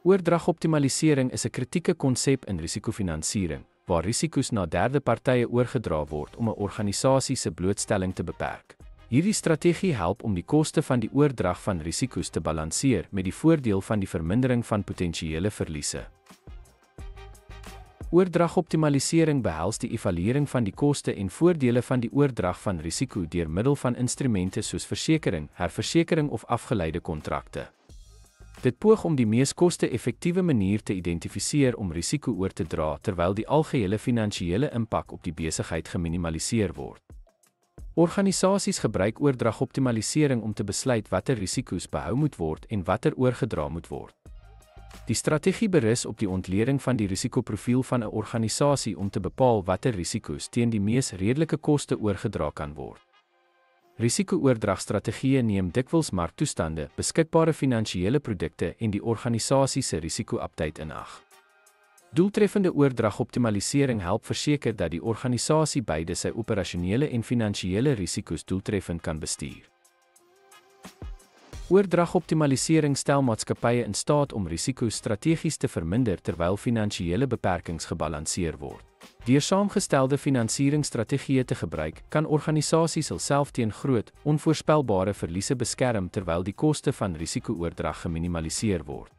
Oordragoptimalisering is 'n kritieke konsep in risikofinansiering, waar risiko's na derde partye oorgedra word om 'n organisasie se blootstelling te beperk. Hierdie strategie help om die koste van die oordrag van risiko's te balanseer met die voordeel van die vermindering van potensiële verliese. Oordragoptimalisering behels die evaluering van die koste en voordele van die oordrag van risiko deur middel van instrumente soos versekering, herversekering of afgeleide kontrakte. Dit poog om die mees koste-effektiewe manier te identifiseer om risiko oor te dra terwyl die algehele finansiële impak op die besigheid geminimaliseer word. Organisasies gebruik oordragoptimalisering om te besluit watter risiko's behou moet word en watter oorgedra moet word. Die strategie berus op die ontleding van die risikoprofiel van 'n organisasie om te bepaal watter risiko's teen die mees redelike koste oorgedra kan word. Risiko-oordragstrategieë neem dikwels marktoestande, beskikbare finansiële produkte en die organisasie se risiko-aptyd in ag. Doeltreffende oordragoptimalisering help verseker dat die organisasie beide sy operasionele en finansiële risiko's doeltreffend kan bestuur. Oordragoptimalisering stel maatskappye in staat om risiko's strategies te verminder terwyl finansiële beperkings gebalanseer word. Deur saamgestelde finansieringsstrategieë te gebruik, kan organisasies hulself teen groot, onvoorspelbare verliese beskerm terwyl die koste van risiko-oordrag geminimaliseer word.